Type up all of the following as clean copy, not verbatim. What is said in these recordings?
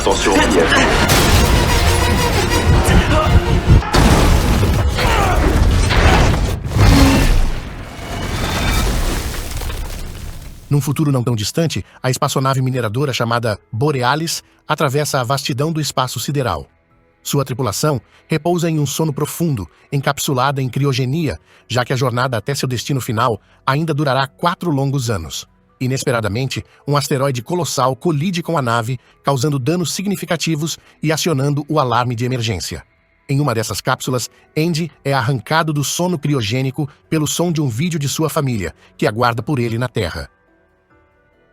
Attention au piège. Num futuro não tão distante, a espaçonave mineradora chamada Borealis atravessa a vastidão do espaço sideral. Sua tripulação repousa em um sono profundo, encapsulada em criogenia, já que a jornada até seu destino final ainda durará 4 longos anos. Inesperadamente, um asteroide colossal colide com a nave, causando danos significativos e acionando o alarme de emergência. Em uma dessas cápsulas, Andy é arrancado do sono criogênico pelo som de um vídeo de sua família, que aguarda por ele na Terra.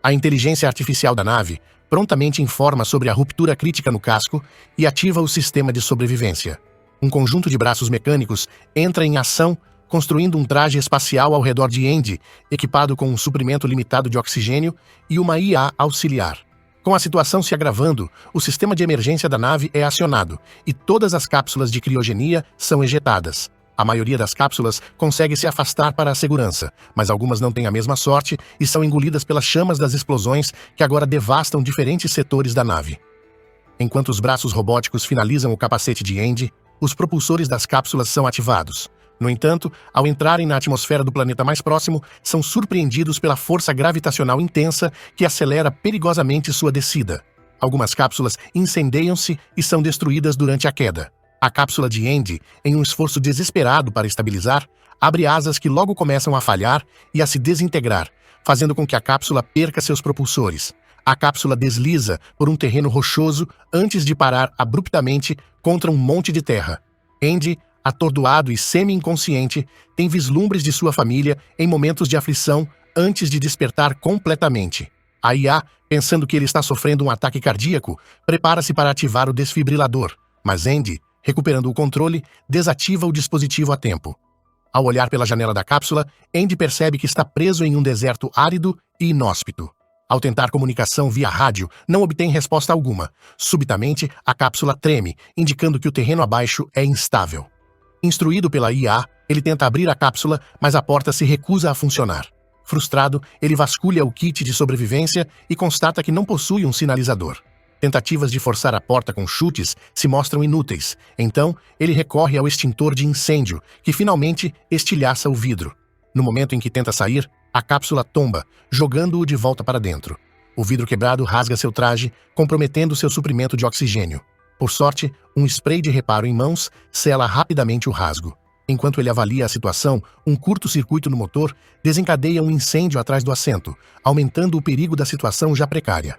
A inteligência artificial da nave prontamente informa sobre a ruptura crítica no casco e ativa o sistema de sobrevivência. Um conjunto de braços mecânicos entra em ação, construindo um traje espacial ao redor de Andy, equipado com um suprimento limitado de oxigênio e uma IA auxiliar. Com a situação se agravando, o sistema de emergência da nave é acionado e todas as cápsulas de criogenia são ejetadas. A maioria das cápsulas consegue se afastar para a segurança, mas algumas não têm a mesma sorte e são engolidas pelas chamas das explosões que agora devastam diferentes setores da nave. Enquanto os braços robóticos finalizam o capacete de Andy, os propulsores das cápsulas são ativados. No entanto, ao entrarem na atmosfera do planeta mais próximo, são surpreendidos pela força gravitacional intensa que acelera perigosamente sua descida. Algumas cápsulas incendeiam-se e são destruídas durante a queda. A cápsula de Andy, em um esforço desesperado para estabilizar, abre asas que logo começam a falhar e a se desintegrar, fazendo com que a cápsula perca seus propulsores. A cápsula desliza por um terreno rochoso antes de parar abruptamente contra um monte de terra. Andy, atordoado e semi-inconsciente, tem vislumbres de sua família em momentos de aflição antes de despertar completamente. A IA, pensando que ele está sofrendo um ataque cardíaco, prepara-se para ativar o desfibrilador, mas Andy, recuperando o controle, desativa o dispositivo a tempo. Ao olhar pela janela da cápsula, Andy percebe que está preso em um deserto árido e inóspito. Ao tentar comunicação via rádio, não obtém resposta alguma. Subitamente, a cápsula treme, indicando que o terreno abaixo é instável. Instruído pela IA, ele tenta abrir a cápsula, mas a porta se recusa a funcionar. Frustrado, ele vasculha o kit de sobrevivência e constata que não possui um sinalizador. Tentativas de forçar a porta com chutes se mostram inúteis, então ele recorre ao extintor de incêndio, que finalmente estilhaça o vidro. No momento em que tenta sair, a cápsula tomba, jogando-o de volta para dentro. O vidro quebrado rasga seu traje, comprometendo seu suprimento de oxigênio. Por sorte, um spray de reparo em mãos sela rapidamente o rasgo. Enquanto ele avalia a situação, um curto-circuito no motor desencadeia um incêndio atrás do assento, aumentando o perigo da situação já precária.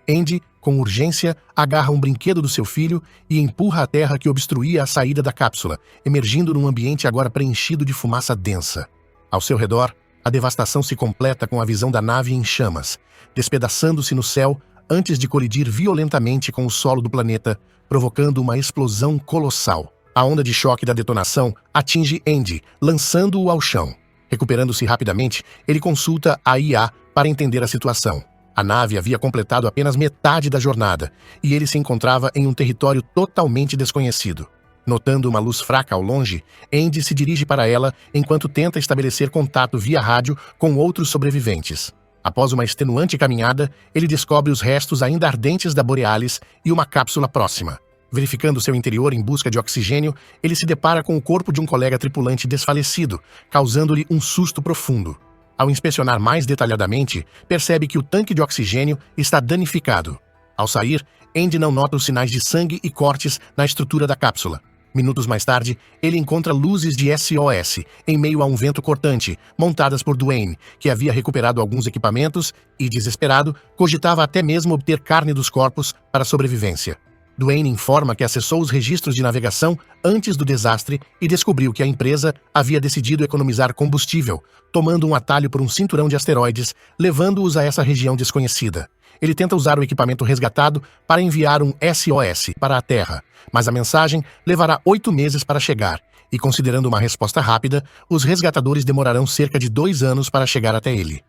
Andy, com urgência, agarra um brinquedo do seu filho e empurra a terra que obstruía a saída da cápsula, emergindo num ambiente agora preenchido de fumaça densa. Ao seu redor, a devastação se completa com a visão da nave em chamas, despedaçando-se no céu antes de colidir violentamente com o solo do planeta, provocando uma explosão colossal. A onda de choque da detonação atinge Andy, lançando-o ao chão. Recuperando-se rapidamente, ele consulta a IA para entender a situação. A nave havia completado apenas metade da jornada, e ele se encontrava em um território totalmente desconhecido. Notando uma luz fraca ao longe, Andy se dirige para ela enquanto tenta estabelecer contato via rádio com outros sobreviventes. Após uma extenuante caminhada, ele descobre os restos ainda ardentes da Borealis e uma cápsula próxima. Verificando seu interior em busca de oxigênio, ele se depara com o corpo de um colega tripulante desfalecido, causando-lhe um susto profundo. Ao inspecionar mais detalhadamente, percebe que o tanque de oxigênio está danificado. Ao sair, Andy não nota os sinais de sangue e cortes na estrutura da cápsula. Minutos mais tarde, ele encontra luzes de SOS em meio a um vento cortante, montadas por Dwayne, que havia recuperado alguns equipamentos e, desesperado, cogitava até mesmo obter carne dos corpos para sobrevivência. Dwayne informa que acessou os registros de navegação antes do desastre e descobriu que a empresa havia decidido economizar combustível, tomando um atalho por um cinturão de asteroides, levando-os a essa região desconhecida. Ele tenta usar o equipamento resgatado para enviar um SOS para a Terra, mas a mensagem levará 8 meses para chegar, e considerando uma resposta rápida, os resgatadores demorarão cerca de 2 anos para chegar até ele.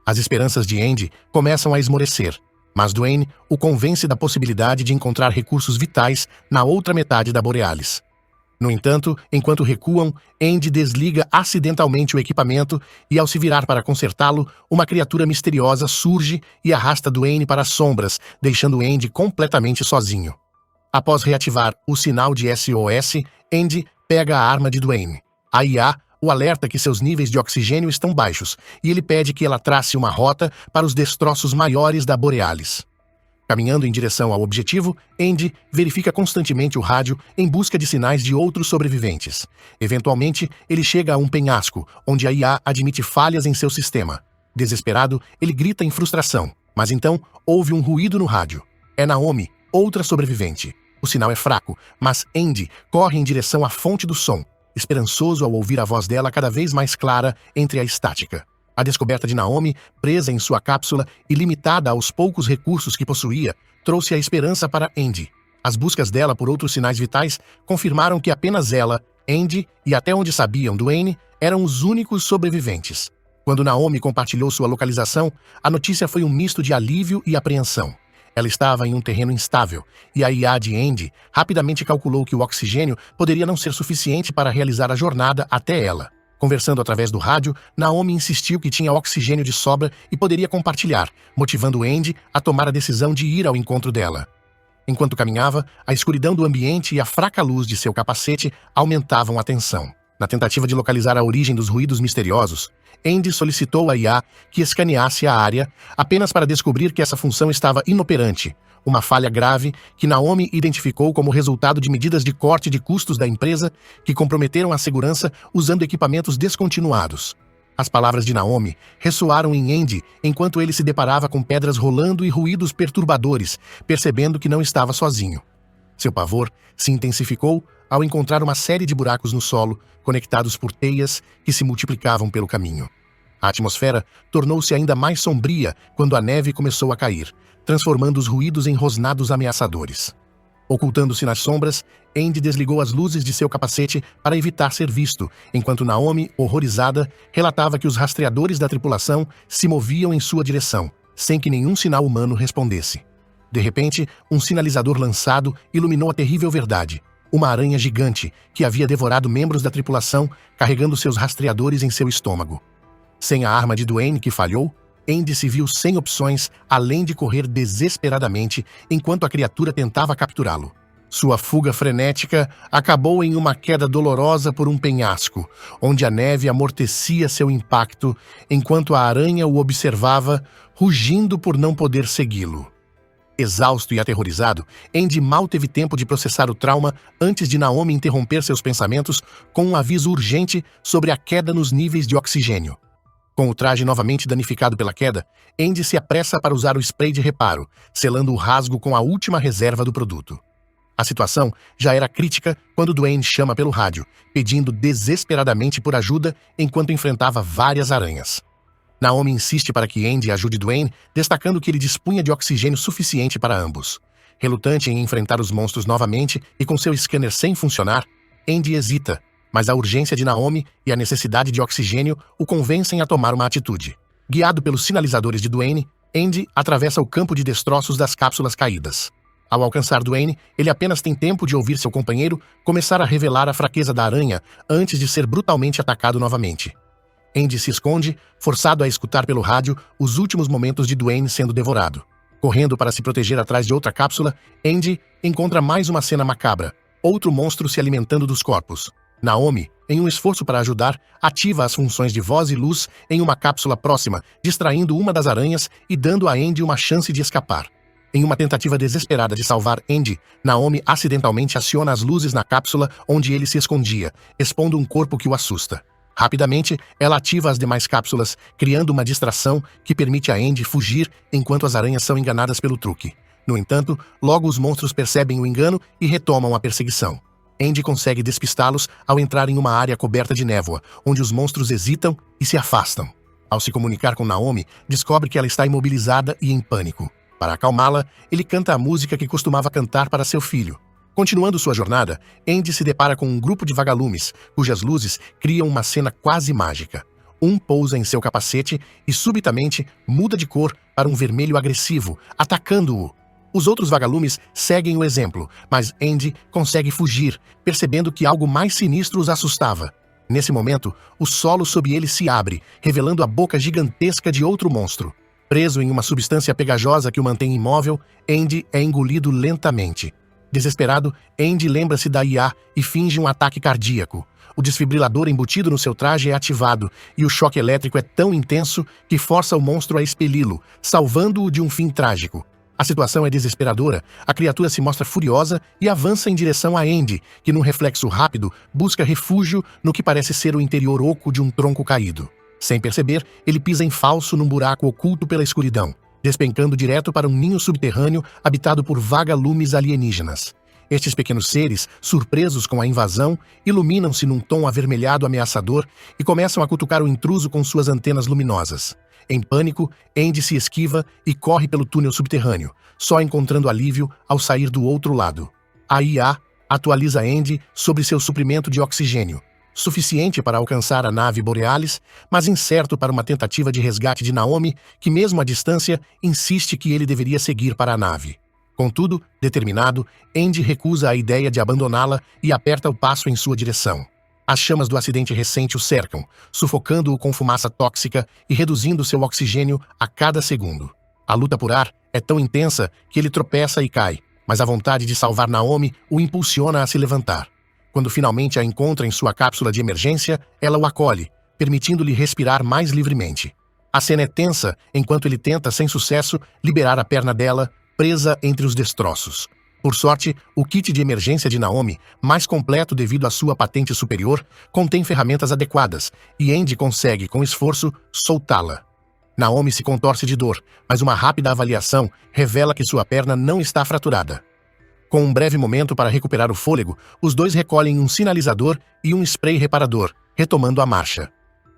As esperanças de Andy começam a esmorecer, mas Dwayne o convence da possibilidade de encontrar recursos vitais na outra metade da Borealis. No entanto, enquanto recuam, Andy desliga acidentalmente o equipamento e, ao se virar para consertá-lo, uma criatura misteriosa surge e arrasta Dwayne para as sombras, deixando Andy completamente sozinho. Após reativar o sinal de SOS, Andy pega a arma de Dwayne. A IA o alerta que seus níveis de oxigênio estão baixos e ele pede que ela trace uma rota para os destroços maiores da Borealis. Caminhando em direção ao objetivo, Andy verifica constantemente o rádio em busca de sinais de outros sobreviventes. Eventualmente, ele chega a um penhasco, onde a IA admite falhas em seu sistema. Desesperado, ele grita em frustração, mas então ouve um ruído no rádio. É Naomi, outra sobrevivente. O sinal é fraco, mas Andy corre em direção à fonte do som, esperançoso ao ouvir a voz dela cada vez mais clara entre a estática. A descoberta de Naomi, presa em sua cápsula e limitada aos poucos recursos que possuía, trouxe a esperança para Andy. As buscas dela por outros sinais vitais confirmaram que apenas ela, Andy e até onde sabiam Dwayne eram os únicos sobreviventes. Quando Naomi compartilhou sua localização, a notícia foi um misto de alívio e apreensão. Ela estava em um terreno instável, e a IA de Andy rapidamente calculou que o oxigênio poderia não ser suficiente para realizar a jornada até ela. Conversando através do rádio, Naomi insistiu que tinha oxigênio de sobra e poderia compartilhar, motivando Andy a tomar a decisão de ir ao encontro dela. Enquanto caminhava, a escuridão do ambiente e a fraca luz de seu capacete aumentavam a tensão. Na tentativa de localizar a origem dos ruídos misteriosos, Andy solicitou à IA que escaneasse a área apenas para descobrir que essa função estava inoperante, uma falha grave que Naomi identificou como resultado de medidas de corte de custos da empresa que comprometeram a segurança usando equipamentos descontinuados. As palavras de Naomi ressoaram em Andy enquanto ele se deparava com pedras rolando e ruídos perturbadores, percebendo que não estava sozinho. Seu pavor se intensificou ao encontrar uma série de buracos no solo, conectados por teias que se multiplicavam pelo caminho. A atmosfera tornou-se ainda mais sombria quando a neve começou a cair, transformando os ruídos em rosnados ameaçadores. Ocultando-se nas sombras, Andy desligou as luzes de seu capacete para evitar ser visto, enquanto Naomi, horrorizada, relatava que os rastreadores da tripulação se moviam em sua direção, sem que nenhum sinal humano respondesse. De repente, um sinalizador lançado iluminou a terrível verdade. Uma aranha gigante que havia devorado membros da tripulação, carregando seus rastreadores em seu estômago. Sem a arma de Dwayne que falhou, Andy se viu sem opções além de correr desesperadamente enquanto a criatura tentava capturá-lo. Sua fuga frenética acabou em uma queda dolorosa por um penhasco, onde a neve amortecia seu impacto enquanto a aranha o observava, rugindo por não poder segui-lo. Exausto e aterrorizado, Andy mal teve tempo de processar o trauma antes de Naomi interromper seus pensamentos com um aviso urgente sobre a queda nos níveis de oxigênio. Com o traje novamente danificado pela queda, Andy se apressa para usar o spray de reparo, selando o rasgo com a última reserva do produto. A situação já era crítica quando Dwayne chama pelo rádio, pedindo desesperadamente por ajuda enquanto enfrentava várias aranhas. Naomi insiste para que Andy ajude Dwayne, destacando que ele dispunha de oxigênio suficiente para ambos. Relutante em enfrentar os monstros novamente e com seu scanner sem funcionar, Andy hesita, mas a urgência de Naomi e a necessidade de oxigênio o convencem a tomar uma atitude. Guiado pelos sinalizadores de Dwayne, Andy atravessa o campo de destroços das cápsulas caídas. Ao alcançar Dwayne, ele apenas tem tempo de ouvir seu companheiro começar a revelar a fraqueza da aranha antes de ser brutalmente atacado novamente. Andy se esconde, forçado a escutar pelo rádio os últimos momentos de Dwayne sendo devorado. Correndo para se proteger atrás de outra cápsula, Andy encontra mais uma cena macabra, outro monstro se alimentando dos corpos. Naomi, em um esforço para ajudar, ativa as funções de voz e luz em uma cápsula próxima, distraindo uma das aranhas e dando a Andy uma chance de escapar. Em uma tentativa desesperada de salvar Andy, Naomi acidentalmente aciona as luzes na cápsula onde ele se escondia, expondo um corpo que o assusta. Rapidamente, ela ativa as demais cápsulas, criando uma distração que permite a Andy fugir enquanto as aranhas são enganadas pelo truque. No entanto, logo os monstros percebem o engano e retomam a perseguição. Andy consegue despistá-los ao entrar em uma área coberta de névoa, onde os monstros hesitam e se afastam. Ao se comunicar com Naomi, descobre que ela está imobilizada e em pânico. Para acalmá-la, ele canta a música que costumava cantar para seu filho. Continuando sua jornada, Andy se depara com um grupo de vagalumes, cujas luzes criam uma cena quase mágica. Um pousa em seu capacete e subitamente muda de cor para um vermelho agressivo, atacando-o. Os outros vagalumes seguem o exemplo, mas Andy consegue fugir, percebendo que algo mais sinistro os assustava. Nesse momento, o solo sob ele se abre, revelando a boca gigantesca de outro monstro. Preso em uma substância pegajosa que o mantém imóvel, Andy é engolido lentamente. Desesperado, Andy lembra-se da IA e finge um ataque cardíaco. O desfibrilador embutido no seu traje é ativado, e o choque elétrico é tão intenso que força o monstro a expeli-lo, salvando-o de um fim trágico. A situação é desesperadora, a criatura se mostra furiosa e avança em direção a Andy, que num reflexo rápido busca refúgio no que parece ser o interior oco de um tronco caído. Sem perceber, ele pisa em falso num buraco oculto pela escuridão, despencando direto para um ninho subterrâneo habitado por vagalumes alienígenas. Estes pequenos seres, surpresos com a invasão, iluminam-se num tom avermelhado ameaçador e começam a cutucar o intruso com suas antenas luminosas. Em pânico, Andy se esquiva e corre pelo túnel subterrâneo, só encontrando alívio ao sair do outro lado. A IA atualiza Andy sobre seu suprimento de oxigênio, suficiente para alcançar a nave Borealis, mas incerto para uma tentativa de resgate de Naomi, que mesmo à distância insiste que ele deveria seguir para a nave. Contudo, determinado, Andy recusa a ideia de abandoná-la e aperta o passo em sua direção. As chamas do acidente recente o cercam, sufocando-o com fumaça tóxica e reduzindo seu oxigênio a cada segundo. A luta por ar é tão intensa que ele tropeça e cai, mas a vontade de salvar Naomi o impulsiona a se levantar. Quando finalmente a encontra em sua cápsula de emergência, ela o acolhe, permitindo-lhe respirar mais livremente. A cena é tensa enquanto ele tenta, sem sucesso, liberar a perna dela, presa entre os destroços. Por sorte, o kit de emergência de Naomi, mais completo devido à sua patente superior, contém ferramentas adequadas, e Andy consegue, com esforço, soltá-la. Naomi se contorce de dor, mas uma rápida avaliação revela que sua perna não está fraturada. Com um breve momento para recuperar o fôlego, os dois recolhem um sinalizador e um spray reparador, retomando a marcha.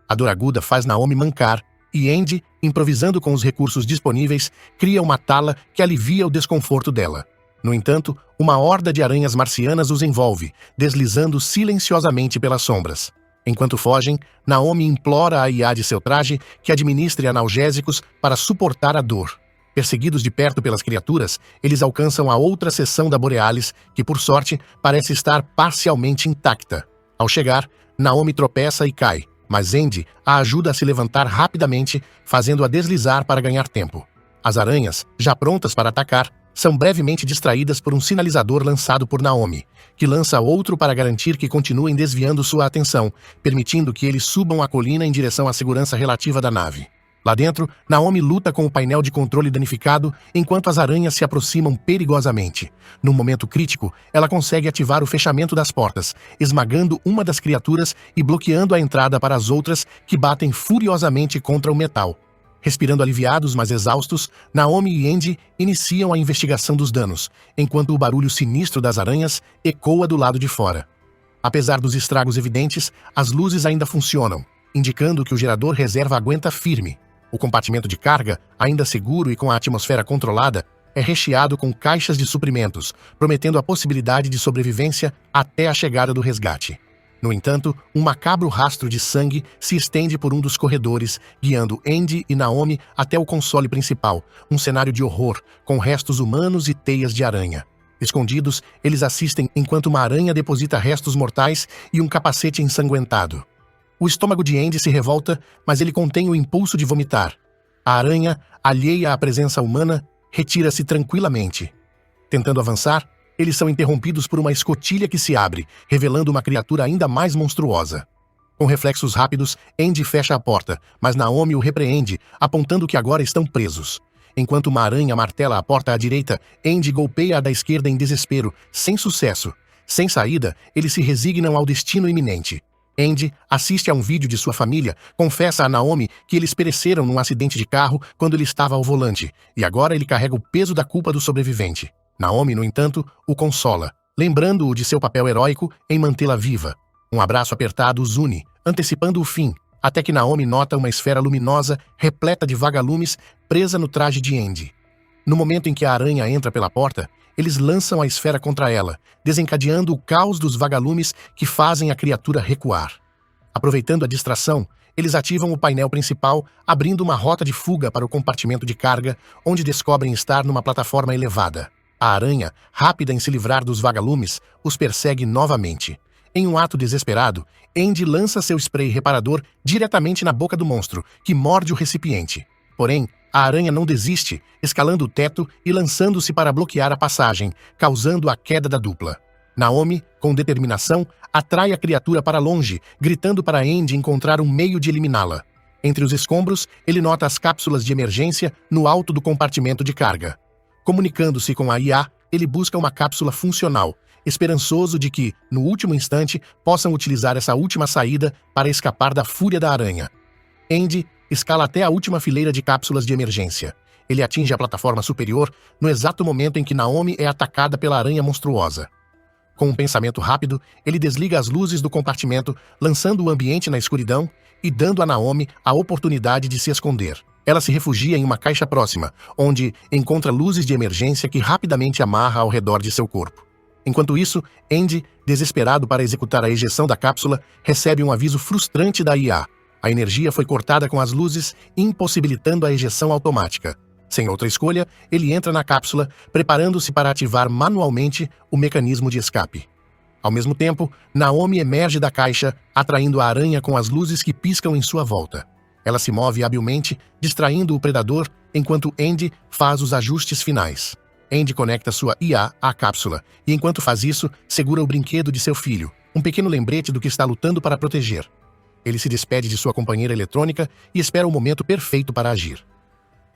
A dor aguda faz Naomi mancar, e Andy, improvisando com os recursos disponíveis, cria uma tala que alivia o desconforto dela. No entanto, uma horda de aranhas marcianas os envolve, deslizando silenciosamente pelas sombras. Enquanto fogem, Naomi implora à IA de seu traje que administre analgésicos para suportar a dor. Perseguidos de perto pelas criaturas, eles alcançam a outra seção da Borealis, que, por sorte, parece estar parcialmente intacta. Ao chegar, Naomi tropeça e cai, mas Andy a ajuda a se levantar rapidamente, fazendo-a deslizar para ganhar tempo. As aranhas, já prontas para atacar, são brevemente distraídas por um sinalizador lançado por Naomi, que lança outro para garantir que continuem desviando sua atenção, permitindo que eles subam a colina em direção à segurança relativa da nave. Lá dentro, Naomi luta com o painel de controle danificado enquanto as aranhas se aproximam perigosamente. Num momento crítico, ela consegue ativar o fechamento das portas, esmagando uma das criaturas e bloqueando a entrada para as outras que batem furiosamente contra o metal. Respirando aliviados, mas exaustos, Naomi e Andy iniciam a investigação dos danos, enquanto o barulho sinistro das aranhas ecoa do lado de fora. Apesar dos estragos evidentes, as luzes ainda funcionam, indicando que o gerador reserva aguenta firme. O compartimento de carga, ainda seguro e com a atmosfera controlada, é recheado com caixas de suprimentos, prometendo a possibilidade de sobrevivência até a chegada do resgate. No entanto, um macabro rastro de sangue se estende por um dos corredores, guiando Andy e Naomi até o console principal, um cenário de horror, com restos humanos e teias de aranha. Escondidos, eles assistem enquanto uma aranha deposita restos mortais e um capacete ensanguentado. O estômago de Andy se revolta, mas ele contém o impulso de vomitar. A aranha, alheia à presença humana, retira-se tranquilamente. Tentando avançar, eles são interrompidos por uma escotilha que se abre, revelando uma criatura ainda mais monstruosa. Com reflexos rápidos, Andy fecha a porta, mas Naomi o repreende, apontando que agora estão presos. Enquanto uma aranha martela a porta à direita, Andy golpeia a da esquerda em desespero, sem sucesso. Sem saída, eles se resignam ao destino iminente. Andy assiste a um vídeo de sua família, confessa a Naomi que eles pereceram num acidente de carro quando ele estava ao volante, e agora ele carrega o peso da culpa do sobrevivente. Naomi, no entanto, o consola, lembrando-o de seu papel heróico em mantê-la viva. Um abraço apertado os une, antecipando o fim, até que Naomi nota uma esfera luminosa repleta de vagalumes presa no traje de Andy. No momento em que a aranha entra pela porta, eles lançam a esfera contra ela, desencadeando o caos dos vagalumes que fazem a criatura recuar. Aproveitando a distração, eles ativam o painel principal, abrindo uma rota de fuga para o compartimento de carga, onde descobrem estar numa plataforma elevada. A aranha, rápida em se livrar dos vagalumes, os persegue novamente. Em um ato desesperado, Andy lança seu spray reparador diretamente na boca do monstro, que morde o recipiente. Porém, a aranha não desiste, escalando o teto e lançando-se para bloquear a passagem, causando a queda da dupla. Naomi, com determinação, atrai a criatura para longe, gritando para Andy encontrar um meio de eliminá-la. Entre os escombros, ele nota as cápsulas de emergência no alto do compartimento de carga. Comunicando-se com a IA, ele busca uma cápsula funcional, esperançoso de que, no último instante, possam utilizar essa última saída para escapar da fúria da aranha. Andy escala até a última fileira de cápsulas de emergência. Ele atinge a plataforma superior no exato momento em que Naomi é atacada pela aranha monstruosa. Com um pensamento rápido, ele desliga as luzes do compartimento, lançando o ambiente na escuridão e dando a Naomi a oportunidade de se esconder. Ela se refugia em uma caixa próxima, onde encontra luzes de emergência que rapidamente amarra ao redor de seu corpo. Enquanto isso, Andy, desesperado para executar a ejeção da cápsula, recebe um aviso frustrante da IA. A energia foi cortada com as luzes, impossibilitando a ejeção automática. Sem outra escolha, ele entra na cápsula, preparando-se para ativar manualmente o mecanismo de escape. Ao mesmo tempo, Naomi emerge da caixa, atraindo a aranha com as luzes que piscam em sua volta. Ela se move habilmente, distraindo o predador, enquanto Andy faz os ajustes finais. Andy conecta sua IA à cápsula, e enquanto faz isso, segura o brinquedo de seu filho, um pequeno lembrete do que está lutando para proteger. Ele se despede de sua companheira eletrônica e espera o momento perfeito para agir.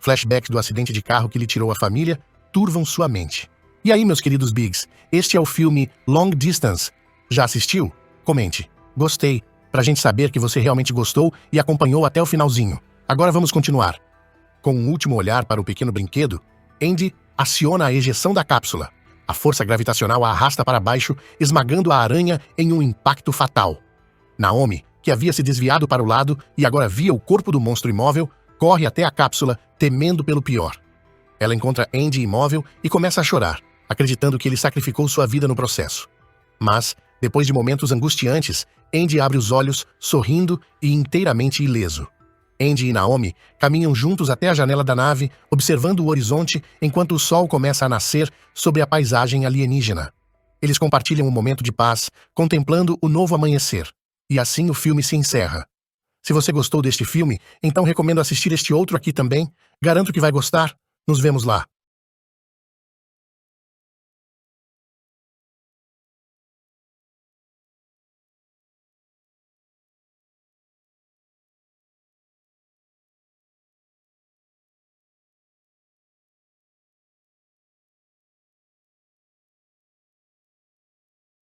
Flashbacks do acidente de carro que lhe tirou a família turvam sua mente. E aí, meus queridos Bigs, este é o filme Long Distance. Já assistiu? Comente. Gostei, pra gente saber que você realmente gostou e acompanhou até o finalzinho. Agora vamos continuar. Com um último olhar para o pequeno brinquedo, Andy aciona a ejeção da cápsula. A força gravitacional a arrasta para baixo, esmagando a aranha em um impacto fatal. Naomi, que havia se desviado para o lado e agora via o corpo do monstro imóvel, corre até a cápsula, temendo pelo pior. Ela encontra Andy imóvel e começa a chorar, acreditando que ele sacrificou sua vida no processo. Mas, depois de momentos angustiantes, Andy abre os olhos, sorrindo e inteiramente ileso. Andy e Naomi caminham juntos até a janela da nave, observando o horizonte enquanto o sol começa a nascer sobre a paisagem alienígena. Eles compartilham um momento de paz, contemplando o novo amanhecer. E assim o filme se encerra. Se você gostou deste filme, então recomendo assistir este outro aqui também. Garanto que vai gostar. Nos vemos lá.